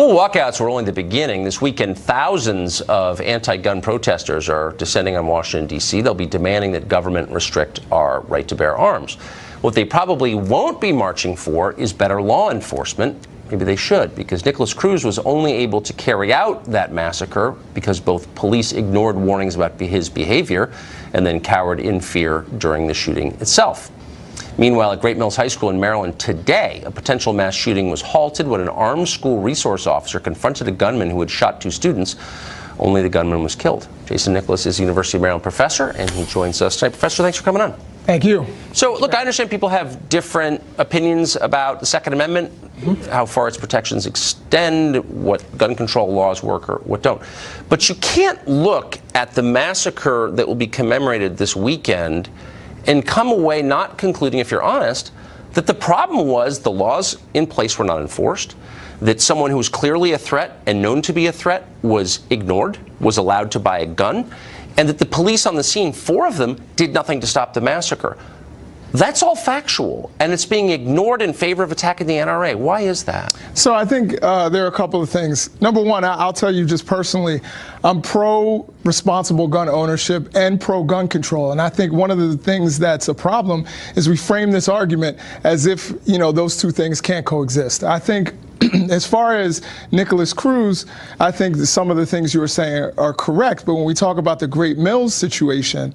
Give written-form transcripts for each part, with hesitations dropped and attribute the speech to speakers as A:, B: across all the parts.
A: School walkouts were only the beginning. This weekend, thousands of anti-gun protesters are descending on Washington, D.C. They'll be demanding that government restrict our right to bear arms. What they probably won't be marching for is better law enforcement. Maybe they should, because Nicholas Cruz was only able to carry out that massacre because both police ignored warnings about his behavior and then cowered in fear during the shooting itself. Meanwhile, at Great Mills High School in Maryland today, a potential mass shooting was halted when an armed school resource officer confronted a gunman who had shot 2 students. Only the gunman was killed. Jason Nichols is a University of Maryland professor, and he joins us tonight. Professor, thanks for coming on.
B: Thank you.
A: So, look, I understand people have different opinions about the Second Amendment, how far its protections extend, what gun control laws work or what don't. But you can't look at the massacre that will be commemorated this weekend and come away not concluding, if you're honest, that the problem was the laws in place were not enforced, that someone who was clearly a threat and known to be a threat was ignored, was allowed to buy a gun, and that the police on the scene, 4 of them, did nothing to stop the massacre. That's all factual, and it's being ignored in favor of attacking the NRA. Why is that?
B: So I think there are a couple of things. Number one, I'll tell you just personally, I'm pro-responsible gun ownership and pro-gun control. And I think one of the things that's a problem is we frame this argument as if, you know, those 2 things can't coexist. I think as far as Nicholas Cruz, I think that some of the things you were saying are correct. But when we talk about the Great Mills situation,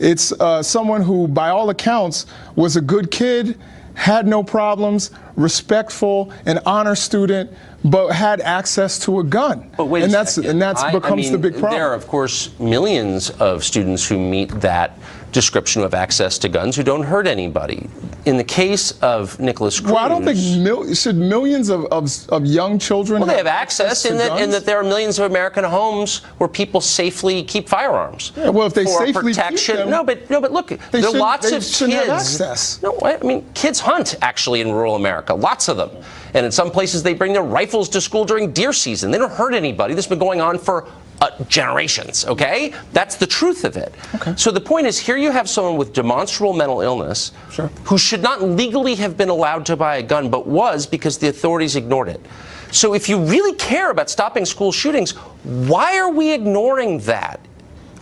B: it's someone who, by all accounts, was a good kid, had no problems, respectful, an honor student, but had access to a gun.
A: But wait a second.
B: And that becomes the big problem.
A: There are, of course, millions of students who meet that description of access to guns who don't hurt anybody. In the case of Nicholas Cruz...
B: Well, I don't think should millions of young children...
A: Well, they have access in that there are millions of American homes where people safely keep firearms.
B: Yeah, well, if they
A: for
B: safely
A: protection.
B: Keep them,
A: no, but look, there are lots of kids...
B: Have access.
A: No, I mean, kids hunt, actually, in rural America. Lots of them. And in some places, they bring their rifles to school during deer season. They don't hurt anybody. This has been going on for generations, okay? That's the truth of it.
B: Okay.
A: So the point is, here you have someone with demonstrable mental illness who should not legally have been allowed to buy a gun, but was because the authorities ignored it. So if you really care about stopping school shootings, why are we ignoring that?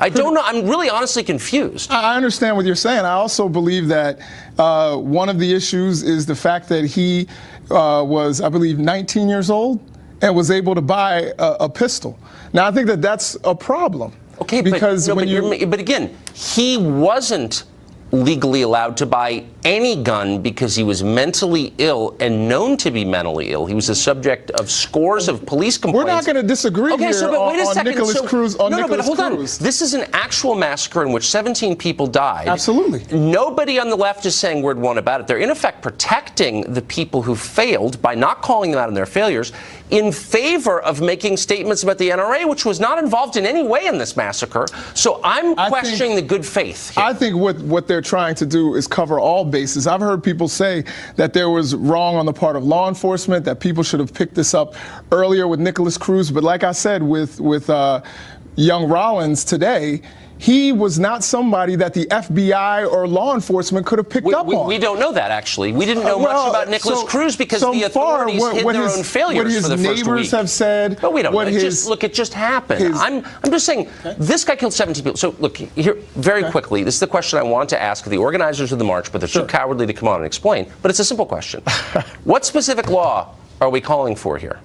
A: I don't know. I'm really honestly confused.
B: I understand what you're saying. I also believe that one of the issues is the fact that he was, I believe, 19 years old and was able to buy a pistol. Now, I think that that's a problem.
A: Okay,
B: because
A: but again, he wasn't legally allowed to buy any gun because he was mentally ill and known to be mentally ill. He was the subject of scores of police complaints.
B: We're not going to disagree here on Nicholas Cruz.
A: No, but hold on. This is an actual massacre in which 17 people died.
B: Absolutely.
A: Nobody on the left is saying word one about it. They're in effect protecting the people who failed by not calling them out on their failures in favor of making statements about the NRA, which was not involved in any way in this massacre. So I'm questioning the good faith here.
B: I think what they're trying to do is cover all bases. I've heard people say that there was wrong on the part of law enforcement, that people should have picked this up earlier with Nicholas Cruz. But like I said, with young Rollins today, he was not somebody that the FBI or law enforcement could have picked up on.
A: We don't know that, actually. We didn't know much about Nicholas Cruz because the authorities hid their own failures for the first week.
B: What his neighbors have said.
A: But we don't know. It just happened. I'm just saying, this guy killed 17 people. So, look, here, very quickly, this is the question I want to ask the organizers of the march, but they're too cowardly to come on and explain. But it's a simple question. What specific law are we calling for here?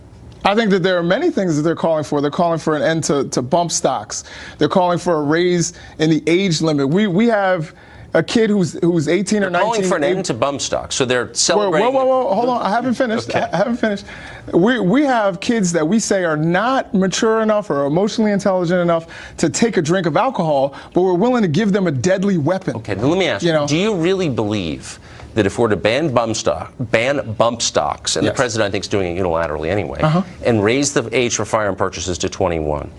B: I think that there are many things that they're calling for. They're calling for an end to bump stocks. They're calling for a raise in the age limit. We have a kid who's 18 or 19.
A: They're calling for an end to bump stocks. So they're celebrating.
B: Whoa, hold on. I haven't finished.
A: Okay.
B: I haven't finished. We have kids that we say are not mature enough or emotionally intelligent enough to take a drink of alcohol, but we're willing to give them a deadly weapon.
A: Okay, then let me ask you, do you really believe that if we're to ban bump stocks, and the president I think is doing it unilaterally anyway, and raise the age for firearm purchases to 21,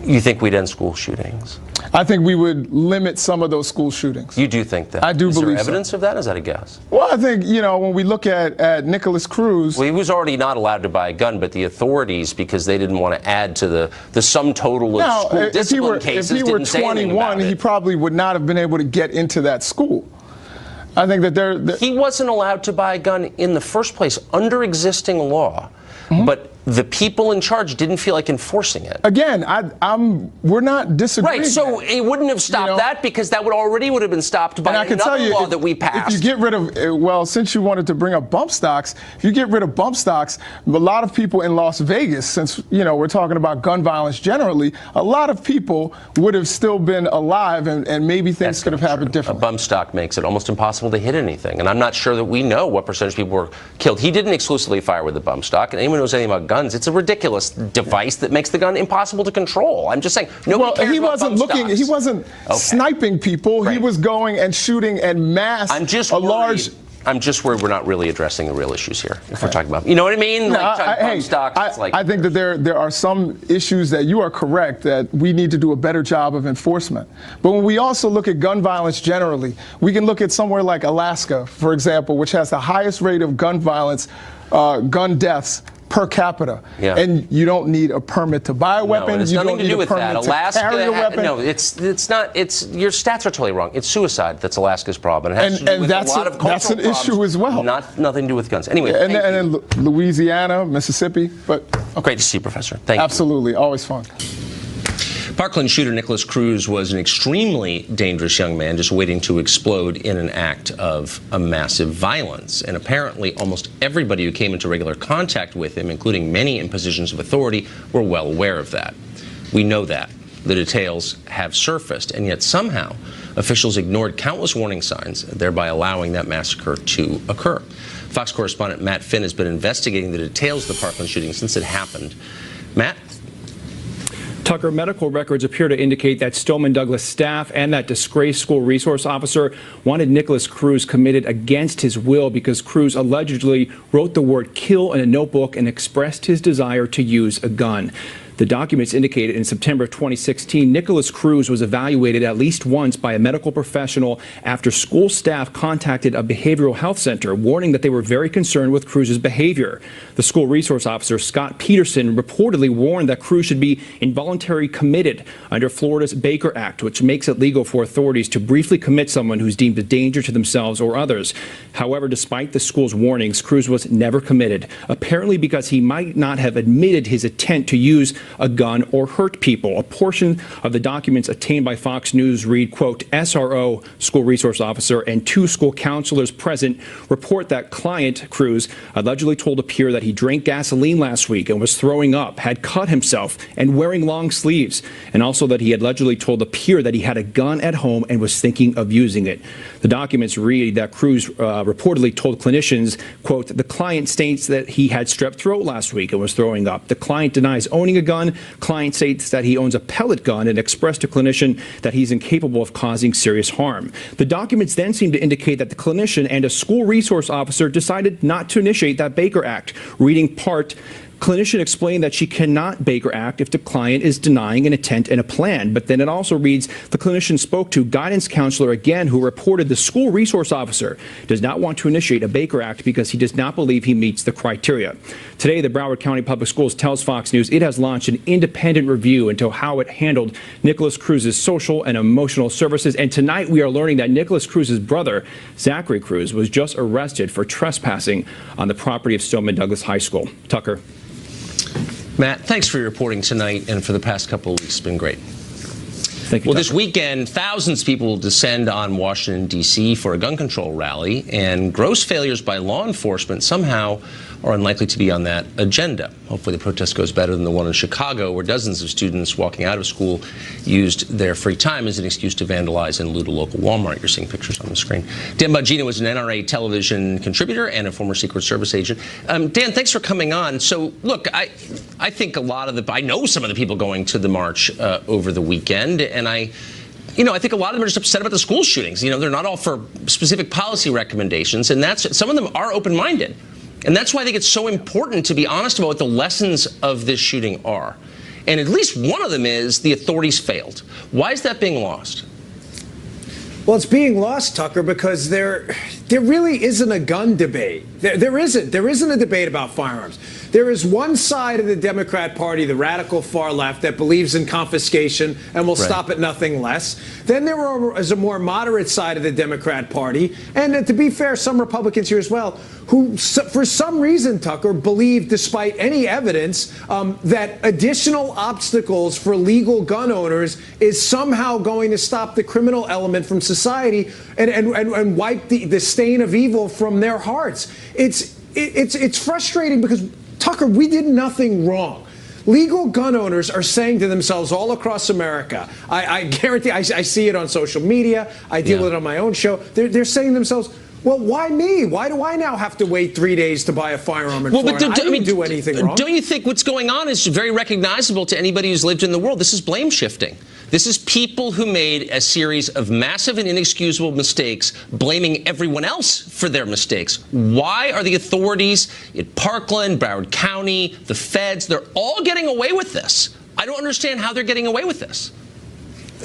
A: you think we'd end school shootings?
B: I think we would limit some of those school shootings.
A: You do think that?
B: I do believe so.
A: Is there evidence of that? Is that a guess?
B: Well, I think, when we look at Nicholas Cruz...
A: Well, he was already not allowed to buy a gun, but the authorities, because they didn't want to add to the sum total of school discipline cases, didn't say anything about it.
B: If he were 21, he probably would not have been able to get into that school. I think that
A: he wasn't allowed to buy a gun in the first place under existing law, but the people in charge didn't feel like enforcing it.
B: Again, we're not disagreeing.
A: Right, so it wouldn't have stopped that, because that would have been stopped by another law that we passed.
B: If you get rid of, well, since you wanted to bring up bump stocks, if you get rid of bump stocks, a lot of people in Las Vegas, since, we're talking about gun violence generally, a lot of people would have still been alive, and maybe things could have happened differently.
A: A bump stock makes it almost impossible to hit anything, and I'm not sure that we know what percentage of people were killed. He didn't exclusively fire with a bump stock, and anyone who knows anything about guns, it's a ridiculous device that makes the gun impossible to control. I'm just saying, nobody cares about bump stocks.
B: He wasn't sniping people. Right. He was going and shooting en masse.
A: I'm just worried we're not really addressing the real issues here. If we're talking about, you know what I mean?
B: No,
A: bump stocks.
B: I think that there are some issues that you are correct that we need to do a better job of enforcement. But when we also look at gun violence generally, we can look at somewhere like Alaska, for example, which has the highest rate of gun violence, gun deaths per capita, and you don't need a permit to buy a weapon.
A: You don't need a permit
B: to carry a weapon.
A: No, it's not. Your stats are totally wrong. It's suicide that's Alaska's problem. It has to do with a lot of
B: that's an issue as well.
A: Nothing to do with guns. Anyway,
B: and then Louisiana, Mississippi. But
A: great to see you, Professor. Thank you.
B: Absolutely, always fun.
A: Parkland shooter Nicholas Cruz was an extremely dangerous young man just waiting to explode in an act of a massive violence. And apparently almost everybody who came into regular contact with him, including many in positions of authority, were well aware of that. We know that. The details have surfaced, and yet somehow officials ignored countless warning signs, thereby allowing that massacre to occur. Fox correspondent Matt Finn has been investigating the details of the Parkland shooting since it happened. Matt?
C: Tucker, medical records appear to indicate that Stoneman Douglas staff and that disgraced school resource officer wanted Nicholas Cruz committed against his will because Cruz allegedly wrote the word kill in a notebook and expressed his desire to use a gun. The documents indicated in September of 2016, Nicholas Cruz was evaluated at least once by a medical professional after school staff contacted a behavioral health center, warning that they were very concerned with Cruz's behavior. The school resource officer, Scott Peterson, reportedly warned that Cruz should be involuntarily committed under Florida's Baker Act, which makes it legal for authorities to briefly commit someone who's deemed a danger to themselves or others. However, despite the school's warnings, Cruz was never committed, apparently because he might not have admitted his intent to use a gun or hurt people. A portion of the documents obtained by Fox News read, quote, SRO, school resource officer, and 2 school counselors present report that client Cruz allegedly told a peer that he drank gasoline last week and was throwing up, had cut himself, and wearing long sleeves, and also that he allegedly told a peer that he had a gun at home and was thinking of using it. The documents read that Cruz reportedly told clinicians, quote, the client states that he had strep throat last week and was throwing up. The client denies owning a gun. Client states that he owns a pellet gun and expressed to clinician that he's incapable of causing serious harm. The documents then seem to indicate that the clinician and a school resource officer decided not to initiate that Baker Act, reading part, clinician explained that she cannot Baker Act if the client is denying an intent and a plan. But then it also reads the clinician spoke to guidance counselor again, who reported the school resource officer does not want to initiate a Baker Act because he does not believe he meets the criteria. Today, the Broward County Public Schools tells Fox News it has launched an independent review into how it handled Nicholas Cruz's social and emotional services. And tonight we are learning that Nicholas Cruz's brother, Zachary Cruz, was just arrested for trespassing on the property of Stoneman Douglas High School. Tucker.
A: Matt, thanks for your reporting tonight and for the past couple of weeks. It's been great.
C: Thank you,
A: well,
C: Tucker.
A: this weekend, thousands of people will descend on Washington, D.C. for a gun control rally, and gross failures by law enforcement somehow are unlikely to be on that agenda. Hopefully the protest goes better than the one in Chicago, where dozens of students walking out of school used their free time as an excuse to vandalize and loot a local Walmart. You're seeing pictures on the screen. Dan Bongino was an NRA television contributor and a former Secret Service agent. Dan, thanks for coming on. So, look, I think I know some of the people going to the march over the weekend, and I think a lot of them are just upset about the school shootings. They're not all for specific policy recommendations, and some of them are open-minded. And that's why I think it's so important to be honest about what the lessons of this shooting are. And at least one of them is the authorities failed. Why is that being lost?
D: Well, it's being lost, Tucker, because there really isn't a gun debate. There isn't a debate about firearms. There is one side of the Democrat Party, the radical far left, that believes in confiscation and will stop at nothing less. Then there is a more moderate side of the Democrat Party, and to be fair, some Republicans here as well, who for some reason, Tucker, believe, despite any evidence, that additional obstacles for legal gun owners is somehow going to stop the criminal element from society and wipe the stain of evil from their hearts. It's frustrating because, Tucker, we did nothing wrong. Legal gun owners are saying to themselves all across America, I guarantee, I see it on social media, I deal with it on my own show, they're saying to themselves, well, why me? Why do I now have to wait 3 days to buy a firearm in Florida? I didn't do anything wrong.
A: Don't you think what's going on is very recognizable to anybody who's lived in the world? This is blame shifting. This is people who made a series of massive and inexcusable mistakes, blaming everyone else for their mistakes. Why are the authorities in Parkland, Broward County, the feds, they're all getting away with this? I don't understand how they're getting away with this.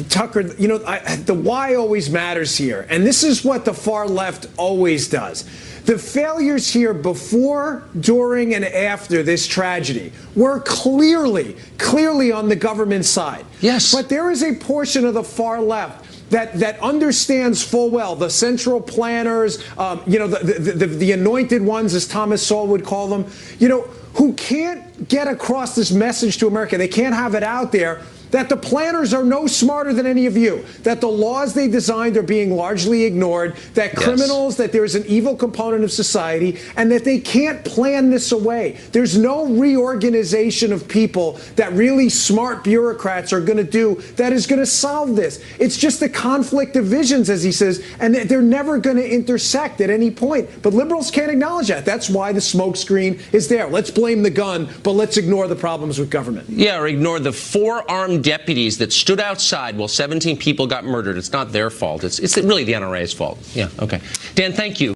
D: Tucker, you know, the why always matters here. And this is what the far left always does. The failures here before, during, and after this tragedy were clearly on the government side.
A: Yes.
D: But there is a portion of the far left that understands full well, the central planners, you know, the anointed ones, as Thomas Sowell would call them, you know, who can't get across this message to America. They can't have it out there that the planners are no smarter than any of you, that the laws they designed are being largely ignored, that criminals, that there's an evil component of society, and that they can't plan this away. There's no reorganization of people that really smart bureaucrats are going to do that is going to solve this. It's just a conflict of visions, as he says, and they're never going to intersect at any point. But liberals can't acknowledge that. That's why the smokescreen is there. Let's blame the gun, but let's ignore the problems with government.
A: Yeah, or ignore the 4 armed deputies that stood outside while 17 people got murdered. It's not their fault. It's really the NRA's fault. Yeah, okay. Dan, thank you.